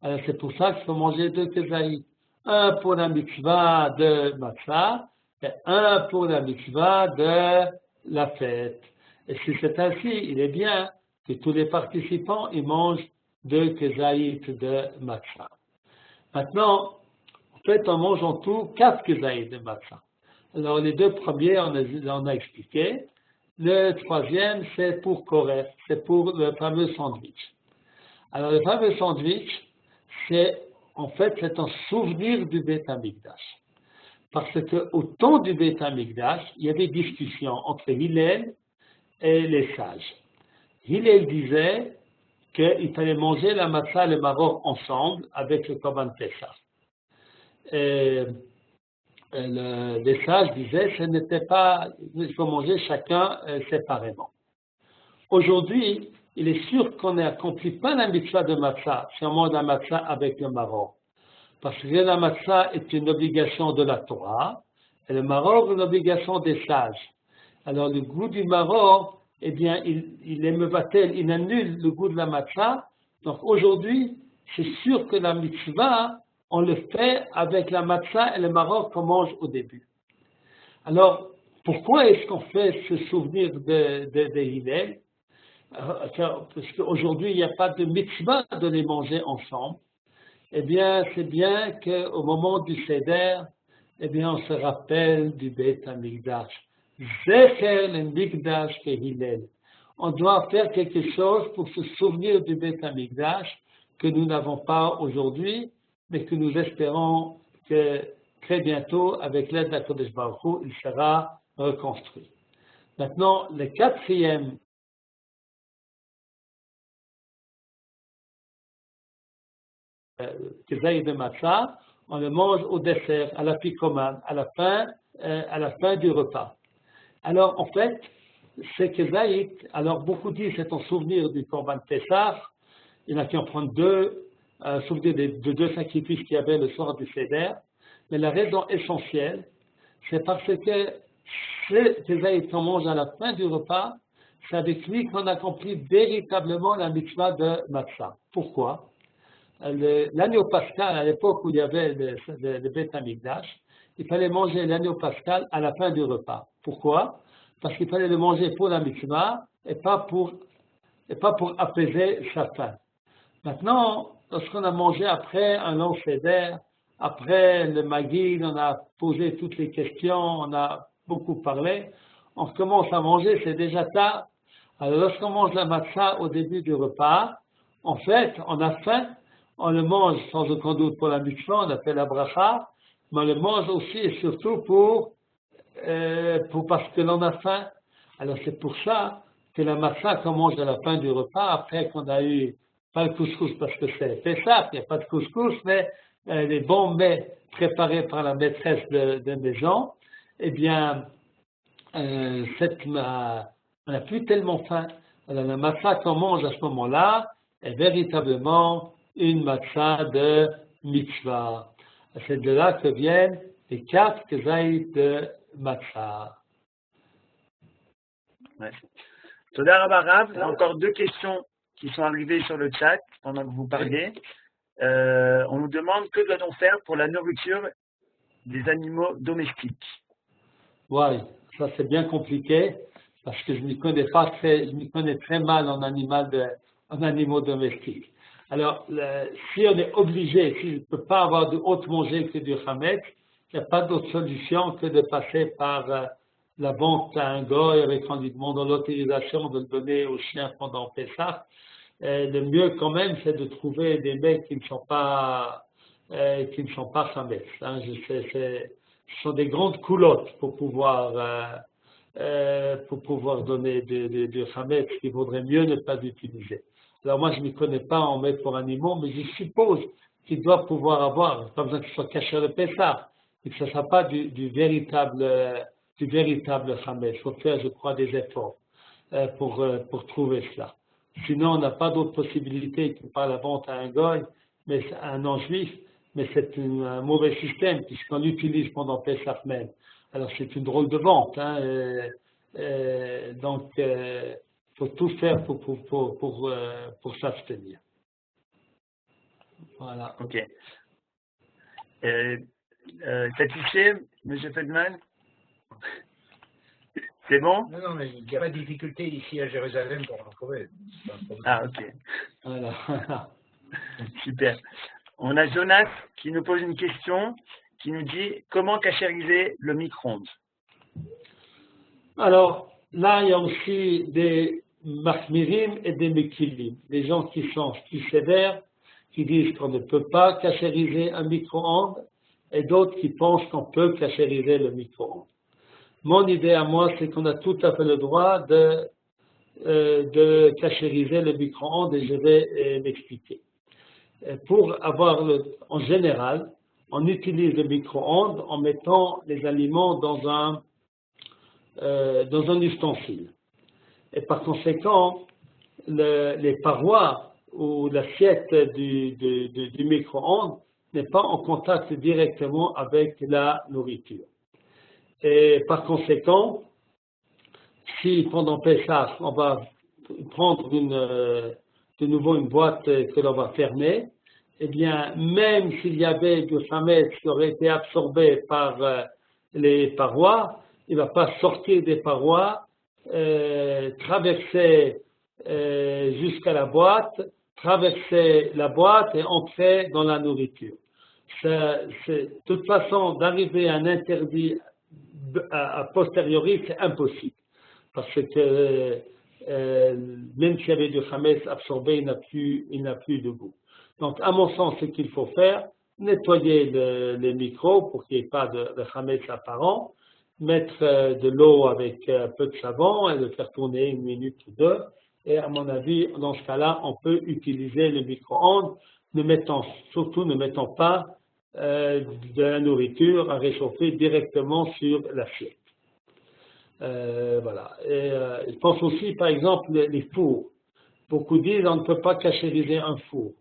Alors c'est pour ça qu'il faut manger 2 kezaït. Un pour la mitzvah de matzah et un pour la mitzvah de la fête. Et si c'est ainsi, il est bien que tous les participants ils mangent 2 kezaït de matzah. Maintenant, en fait, on mange en tout 4 kezaït de matzah. Alors les 2 premiers, on a expliqué. Le 3e, c'est pour koref, c'est pour le fameux sandwich. Alors le fameux sandwich, c'est un souvenir du Beit HaMikdash. Parce qu'au temps du Beit HaMikdash, il y avait discussion entre Hillel et les sages. Hillel disait qu'il fallait manger la matzah et le maror ensemble avec le Korban Pessah. Les sages disaient que ce n'était pas, il faut manger chacun séparément. Aujourd'hui, il est sûr qu'on n'accomplit pas la mitzvah de matzah si on mange la matzah avec le maror. Parce que la matzah est une obligation de la Torah et le maror une obligation des sages. Alors le goût du maror, eh bien, il annule le goût de la matzah. Donc aujourd'hui, c'est sûr que la mitzvah, on le fait avec la matzah et le maror qu'on mange au début. Alors, pourquoi est-ce qu'on fait ce souvenir de Hillel? Parce qu'aujourd'hui, il n'y a pas de mitzvah de les manger ensemble. Eh bien, c'est bien qu'au moment du Seder, eh bien, on se rappelle du Beit HaMikdash. Zecher le Mikdash que Hillel. On doit faire quelque chose pour se souvenir du Beit HaMikdash que nous n'avons pas aujourd'hui, mais que nous espérons que très bientôt, avec l'aide d'Akadosh Baruch Hu, il sera reconstruit. Maintenant, le 4e kezaït de matzah, on le mange au dessert, à la picomane, à la fin du repas. Alors, en fait, ces kezaït, alors beaucoup disent c'est un souvenir du Korban Pessah, il y en a qui en prennent 2, souvenir de 2 sacrifices qu'il y avait le soir du Seder, mais la raison essentielle, c'est parce que ces kezaït qu'on mange à la fin du repas, c'est avec lui qu'on accomplit véritablement la mitzvah de matzah. Pourquoi? l'agneau pascal, à l'époque où il y avait le Beth Amikdash, il fallait manger l'agneau pascal à la fin du repas. Pourquoi? Parce qu'il fallait le manger pour la mitzvah et pas pour apaiser sa faim. Maintenant, lorsqu'on a mangé après un long seder, après le Maguid, on a posé toutes les questions, on a beaucoup parlé, on commence à manger, c'est déjà tard. Alors lorsqu'on mange la matzah au début du repas, en fait, on a faim, on le mange sans aucun doute pour la mitzvah, on appelle la bracha, mais on le mange aussi et surtout parce que l'on a faim. Alors c'est pour ça que la matzah qu'on mange à la fin du repas, après qu'on a eu, pas le couscous parce que c'est Pessah, il n'y a pas de couscous, mais les bons mets préparés par la maîtresse de maison, eh bien, on n'a plus tellement faim. Alors la matzah qu'on mange à ce moment-là est véritablement une matzah de mitzvah. C'est de là que viennent les 4 kezaïs de matzah. Ouais. Toda Rabba Rav, il y a encore 2 questions qui sont arrivées sur le chat pendant que vous parliez. On nous demande que doit-on faire pour la nourriture des animaux domestiques? Oui, ça c'est bien compliqué parce que je m'y connais très mal en animaux domestiques. Alors, si on est obligé, si je ne peux pas avoir de autre manger que du chametz, il n'y a pas d'autre solution que de passer par la vente à un goy avec on lui demande l'autorisation de le donner aux chiens pendant Pessah. Le mieux quand même, c'est de trouver des mecs qui ne sont pas chametz. Hein. Ce sont des grandes coulottes pour pouvoir donner du chametz qu'il vaudrait mieux ne pas utiliser. Alors moi, je ne m'y connais pas en mets pour animaux, mais je suppose qu'il doit pouvoir avoir, pas besoin que ce soit caché le Pessah, et que ce ne soit pas du véritable chametz. Il faut faire, je crois, des efforts pour trouver cela. Sinon, on n'a pas d'autre possibilité que par la vente à un goy, mais un non-juif, mais c'est un mauvais système puisqu'on l'utilise pendant Pessah même. Alors c'est une drôle de vente, hein, donc faut tout faire pour s'abstenir. Voilà. Ok. Satisfait, M. Feldman? C'est bon? Non, mais il n'y a pas de difficulté ici à Jérusalem pour en trouver. Ah, ok. Voilà. Super. On a Jonas qui nous pose une question, qui nous dit comment cachériser le micro-ondes? Alors, là, il y a aussi des mahmirim et des mekilim, des gens qui sont plus sévères, qui disent qu'on ne peut pas cachériser un micro-ondes, et d'autres qui pensent qu'on peut cachériser le micro-ondes. Mon idée à moi, c'est qu'on a tout à fait le droit de cachériser le micro-ondes, et je vais l'expliquer. En général, on utilise le micro-ondes en mettant les aliments dans un ustensile. Et par conséquent, les parois ou l'assiette du micro-ondes n'est pas en contact directement avec la nourriture. Et par conséquent, si pendant Pessah, on va prendre de nouveau une boîte que l'on va fermer, eh bien, même s'il y avait du chametz qui aurait été absorbé par les parois, il ne va pas sortir des parois, traverser jusqu'à la boîte, traverser la boîte et entrer dans la nourriture. De toute façon, d'arriver à un interdit a posteriori, c'est impossible. Parce que même s'il y avait du chametz absorbé, il n'a plus de goût. Donc, à mon sens, ce qu'il faut faire, nettoyer les micros pour qu'il n'y ait pas de chametz apparent, mettre de l'eau avec un peu de savon et le faire tourner 1 minute ou 2. Et à mon avis, dans ce cas-là, on peut utiliser le micro-ondes, surtout ne mettant pas de la nourriture à réchauffer directement sur l'assiette. Voilà. Et je pense aussi, par exemple, les fours. Beaucoup disent on ne peut pas cachériser un four.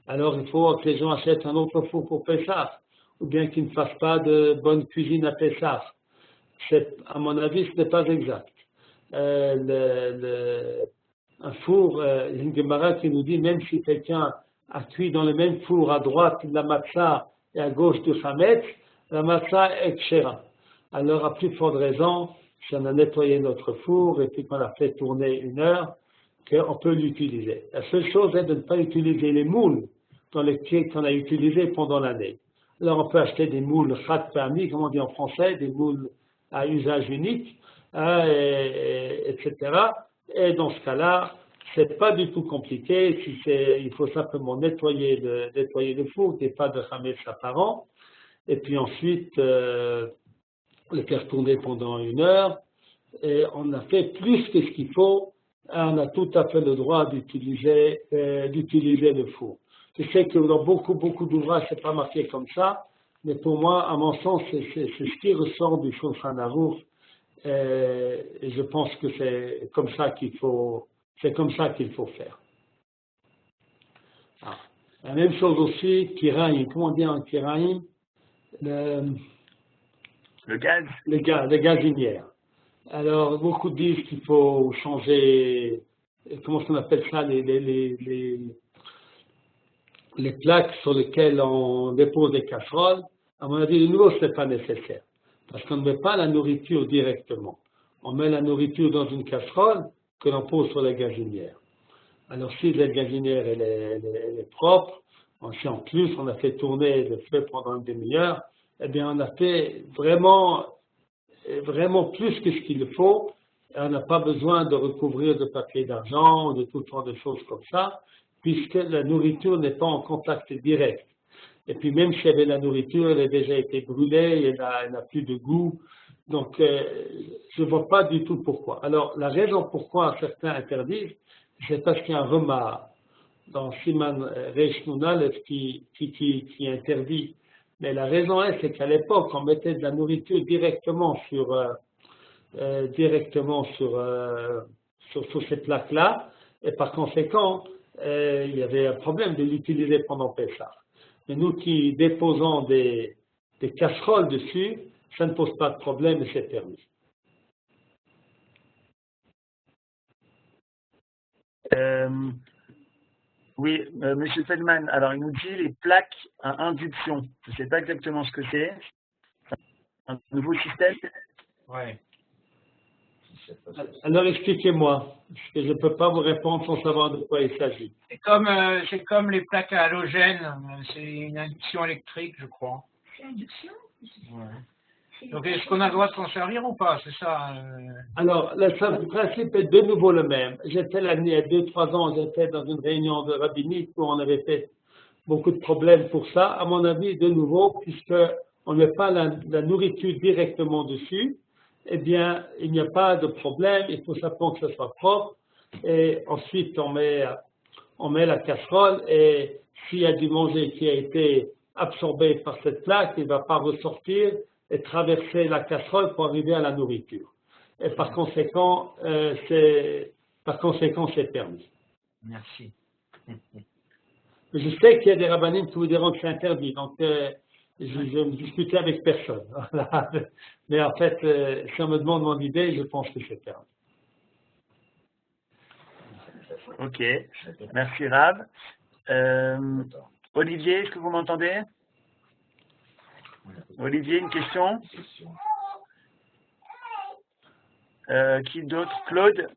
Alors il faut que les gens achètent un autre four pour Pessah, ou bien qu'ils ne fassent pas de bonne cuisine à Pessah. À mon avis, ce n'est pas exact. Un four, il y a une Gemara qui nous dit, même si quelqu'un a cuit dans le même four à droite de la matzah et à gauche du chametz, la matzah est kshera. Alors, à plus forte raison, si on a nettoyé notre four et puis qu'on a fait tourner 1 heure, qu'on peut l'utiliser. La seule chose est de ne pas utiliser les moules dans lesquels qu'on a utilisés pendant l'année. Alors, on peut acheter des moules khat parmi, comme on dit en français, des moules à usage unique, etc. Et dans ce cas-là, c'est pas du tout compliqué. Il faut simplement nettoyer le four, qu'il n'y ait pas de chametz apparent, et puis ensuite le faire tourner pendant 1 heure. Et on a fait plus que ce qu'il faut. On a tout à fait le droit d'utiliser le four. Je sais que dans beaucoup d'ouvrages, c'est pas marqué comme ça, mais pour moi, à mon sens, c'est ce qui ressort du Shulchan Aruch, et je pense que c'est comme ça qu'il faut faire. Ah. La même chose aussi, kiraïm, comment on dit en kiraïm? Le gaz. Les gazinières. Alors, beaucoup disent qu'il faut changer, comment on appelle ça, les plaques sur lesquelles on dépose des casseroles. À mon avis, de nouveau, ce n'est pas nécessaire. Parce qu'on ne met pas la nourriture directement. On met la nourriture dans une casserole que l'on pose sur la gazinière. Alors, si la gazinière elle est propre, si en plus on a fait tourner le feu pendant 1 demi-heure, eh bien, on a fait vraiment plus que ce qu'il faut. Et on n'a pas besoin de recouvrir de papier d'argent ou de toutes sortes de choses comme ça, puisque la nourriture n'est pas en contact direct. Et puis même s'il y avait la nourriture, elle a déjà été brûlée, elle n'a plus de goût. Donc, je ne vois pas du tout pourquoi. Alors, la raison pourquoi certains interdisent, c'est parce qu'il y a un remar dans Siman Reish Nun Aleph qui interdit. Mais la raison est, c'est qu'à l'époque, on mettait de la nourriture directement sur ces plaques-là, et par conséquent, il y avait un problème de l'utiliser pendant Pessah. Mais nous qui déposons des casseroles dessus, ça ne pose pas de problème et c'est permis. Oui, Monsieur Feldman, alors il nous dit les plaques à induction. Je ne sais pas exactement ce que c'est. Un nouveau système. Ouais. Alors expliquez-moi, parce que je ne peux pas vous répondre sans savoir de quoi il s'agit. C'est comme les plaques à halogène, c'est une induction électrique, je crois. C'est induction? Ouais. Donc est-ce qu'on a le droit de s'en servir ou pas? C'est ça Alors, le principe est de nouveau le même. J'étais l'année, il y a 2-3 ans, j'étais dans une réunion de rabbinique où on avait fait beaucoup de problèmes pour ça. À mon avis, de nouveau, puisqu'on ne met pas la nourriture directement dessus, eh bien, il n'y a pas de problème, il faut simplement que ce soit propre. Et ensuite, on met la casserole et s'il y a du manger qui a été absorbé par cette plaque, il ne va pas ressortir et traverser la casserole pour arriver à la nourriture. Et par conséquent, c'est permis. Merci. Mais je sais qu'il y a des rabbinimes qui vous diront que c'est interdit, donc je ne discutais avec personne. Mais en fait, si on me demande mon idée, je pense que c'est permis. Ok, merci Rav. Olivier, est-ce que vous m'entendez? Olivier, une question? Qui d'autre? Claude?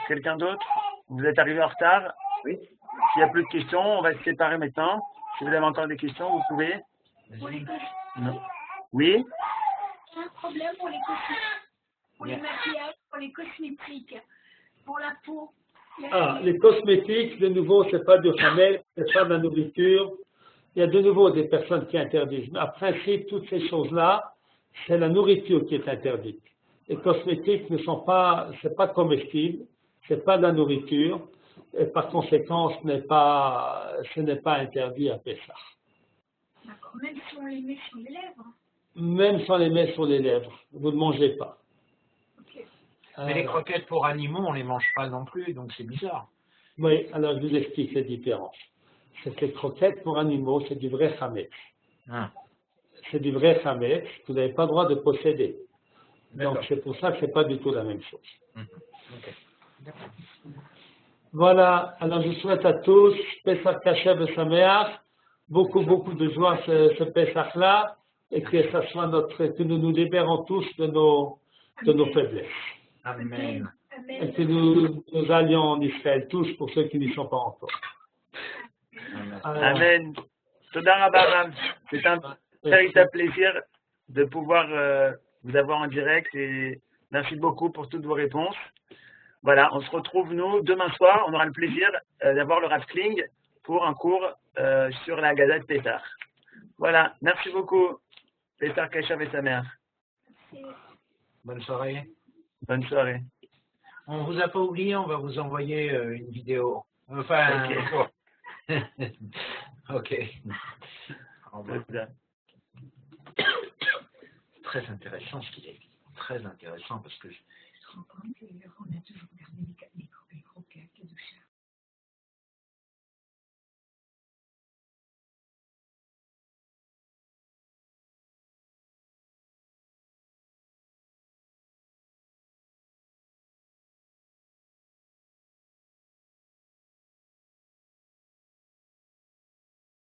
Quelqu'un d'autre? Vous êtes arrivé en retard? Oui. S'il n'y a plus de questions, on va se séparer maintenant. Si vous avez encore des questions, vous pouvez. Non. Oui? J'ai un problème pour les cosmétiques, pour les maquillages, pour les cosmétiques, pour la peau. Les cosmétiques, de nouveau, ce n'est pas du hamel, ce n'est pas de la nourriture. Il y a de nouveau des personnes qui interdisent. Mais en principe, toutes ces choses-là, c'est la nourriture qui est interdite. Les cosmétiques ne sont pas, c'est pas comestible, c'est pas de la nourriture, et par conséquent, ce n'est pas interdit à Pessah. D'accord, même si on les met sur les lèvres. Même si on les met sur les lèvres, vous ne mangez pas. Okay. Mais les croquettes pour animaux, on ne les mange pas non plus, donc c'est bizarre. Oui, alors je vous explique les différences. C'est que les croquettes pour animaux, c'est du vrai chametz. C'est du vrai chametz que vous n'avez pas le droit de posséder. Donc c'est pour ça que ce n'est pas du tout la même chose. Okay. Voilà, alors je souhaite à tous Pesach Kasher et Sameach, beaucoup de joie ce Pesach-là, et que ça soit que nous nous libérons tous de nos faiblesses. Amen. Et que nous allions en Israël tous pour ceux qui n'y sont pas encore. Amen. Toda Rabba Rav. C'est un véritable plaisir de pouvoir vous avoir en direct et merci beaucoup pour toutes vos réponses. Voilà, on se retrouve nous demain soir. On aura le plaisir d'avoir le Rav Kling pour un cours sur la Haggadah de Pessah. Voilà, merci beaucoup. Pessah Kasher et sa mère. Bonne soirée. Bonne soirée. On vous a pas oublié, on va vous envoyer une vidéo. Enfin, ok. Au revoir. Très intéressant ce qu'il a dit. Très intéressant parce que